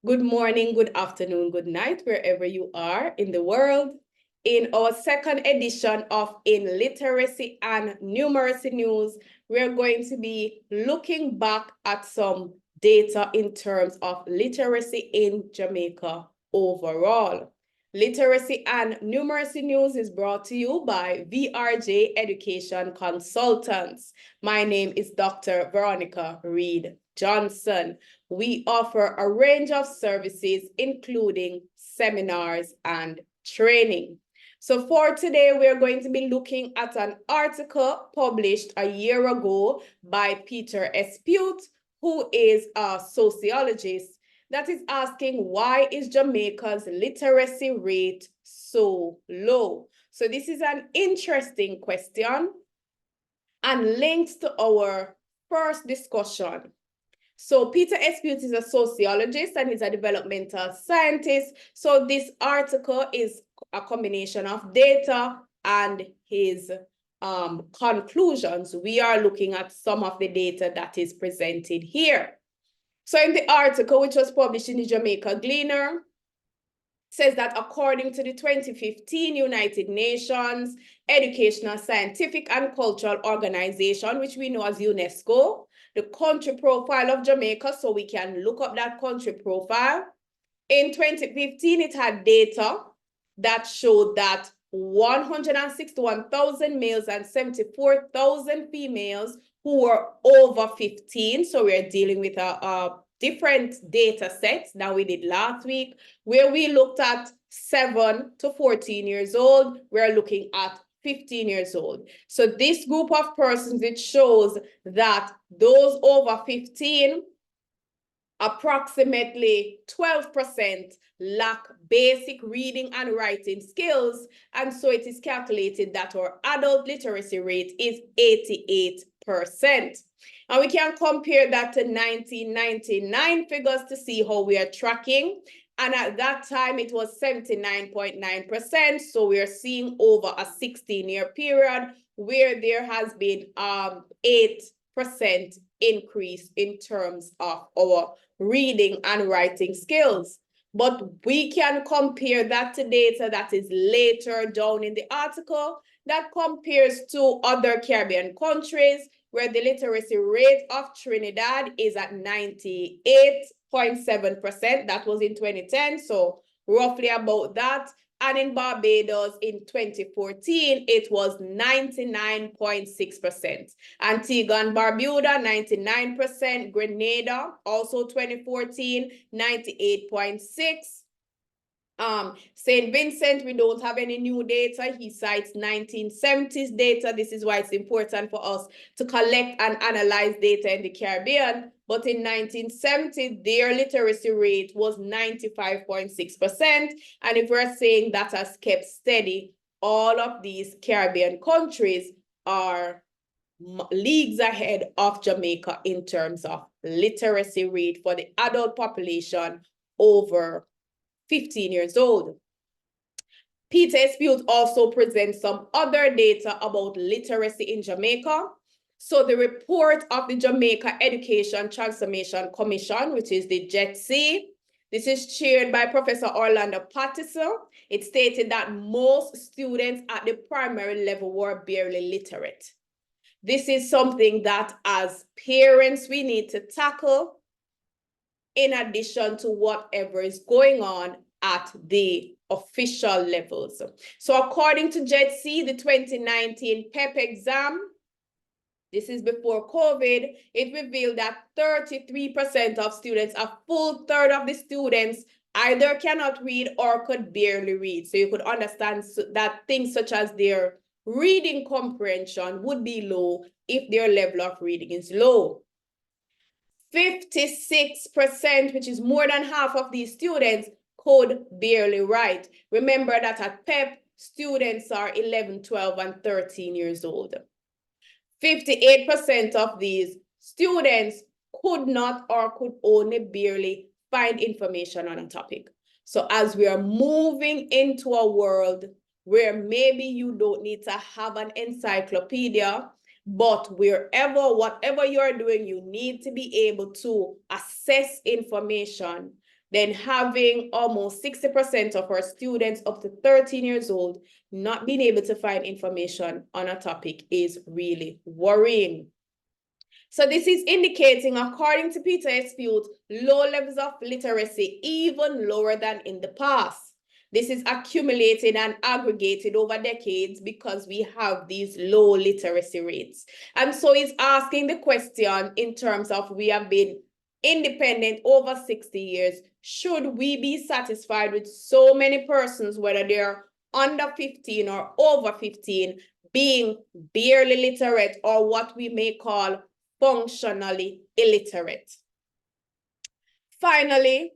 Good morning, good afternoon, good night, wherever you are in the world. In our second edition of In Literacy and Numeracy News, we're going to be looking back at some data in terms of literacy in Jamaica overall. Literacy and Numeracy News is brought to you by VRJ Education Consultants. My name is Dr. Veronica Reed Johnson. We offer a range of services, including seminars and training. So for today, we're going to be looking at an article published a year ago by Peter Espeut, who is a sociologist, that is asking, why is Jamaica's literacy rate so low? So this is an interesting question and links to our first discussion. So Peter Espeut is a sociologist and he's a developmental scientist. So this article is a combination of data and his conclusions. We are looking at some of the data that is presented here. So in the article, which was published in the Jamaica Gleaner, says that according to the 2015 United Nations Educational, Scientific and Cultural Organization, which we know as UNESCO, the country profile of Jamaica, so we can look up that country profile. In 2015, it had data that showed that 161,000 males and 74,000 females who were over 15. So we're dealing with a different data sets than we did last week, where we looked at 7 to 14 years old. We're looking at 15 years old. So this group of persons, it shows that those over 15, approximately 12% lack basic reading and writing skills. And so it is calculated that our adult literacy rate is 88%. And we can compare that to 1999 figures to see how we are tracking. And at that time, it was 79.9%. So we are seeing over a 16-year period where there has been 8% increase in terms of our reading and writing skills. But we can compare that to data that is later down in the article that compares to other Caribbean countries, where the literacy rate of Trinidad is at 98.7%. That was in 2010, so roughly about that. And in Barbados in 2014, it was 99.6%. Antigua and Barbuda, 99%. Grenada, also 2014, 98.6%. St. Vincent, we don't have any new data. He cites 1970s data. This is why it's important for us to collect and analyze data in the Caribbean. But in 1970, their literacy rate was 95.6%. And if we're saying that has kept steady, all of these Caribbean countries are leagues ahead of Jamaica in terms of literacy rate for the adult population over 15 years old. Peter Espeut also presents some other data about literacy in Jamaica. So the report of the Jamaica Education Transformation Commission, which is the JETC, this is chaired by Professor Orlando Pattison. It stated that most students at the primary level were barely literate. This is something that as parents we need to tackle, in addition to whatever is going on at the official levels. So according to JETC, the 2019 PEP exam, this is before COVID, it revealed that 33% of students, a full third of the students, either cannot read or could barely read. So you could understand that things such as their reading comprehension would be low if their level of reading is low. 56%, which is more than half of these students, could barely write. Remember that at PEP, students are 11, 12, and 13 years old. 58% of these students could not or could only barely find information on a topic. So as we are moving into a world where maybe you don't need to have an encyclopedia, but whatever you're doing, you need to be able to assess information. then having almost 60% of our students up to 13 years old not being able to find information on a topic is really worrying. So this is indicating, according to Peter Espeut, low levels of literacy, even lower than in the past. This is accumulated and aggregated over decades because we have these low literacy rates. And so it's asking the question in terms of we have been independent over 60 years. Should we be satisfied with so many persons, whether they're under 15 or over 15, being barely literate or what we may call functionally illiterate? Finally,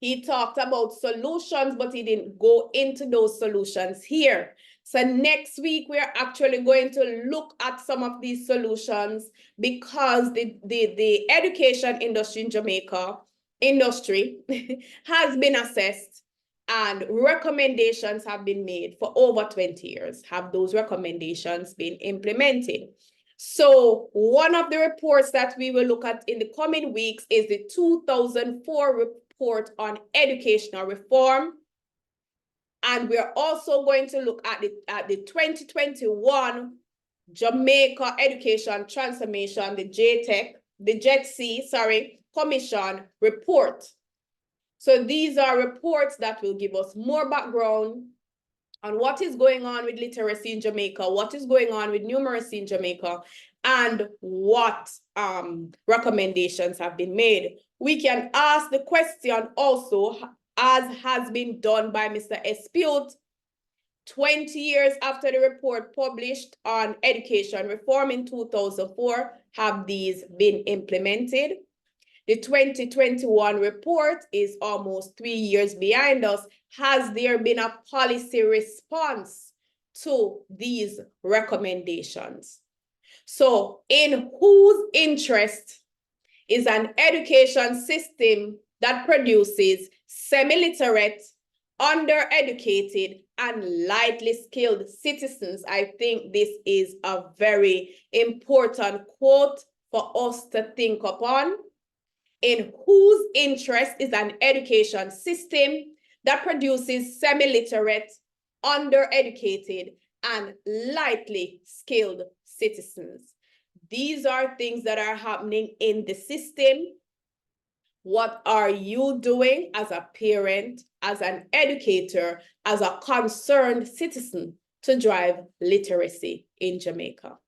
he talked about solutions, but he didn't go into those solutions here. So next week, we're actually going to look at some of these solutions because the education industry in Jamaica has been assessed and recommendations have been made for over 20 years. Have those recommendations been implemented? So one of the reports that we will look at in the coming weeks is the 2004 report on educational reform. And we're also going to look at the 2021 Jamaica Education Transformation, the JETC, Commission report. So these are reports that will give us more background on what is going on with literacy in Jamaica, what is going on with numeracy in Jamaica, and what recommendations have been made. We can ask the question also, as has been done by Mr. Espeut, 20 years after the report published on education reform in 2004, have these been implemented? The 2021 report is almost 3 years behind us. Has there been a policy response to these recommendations? So, in whose interest is an education system that produces semi-literate, undereducated, and lightly skilled citizens? I think this is a very important quote for us to think upon. In whose interest is an education system that produces semi-literate, undereducated, and lightly skilled citizens? These are things that are happening in the system. What are you doing as a parent, as an educator, as a concerned citizen to drive literacy in Jamaica?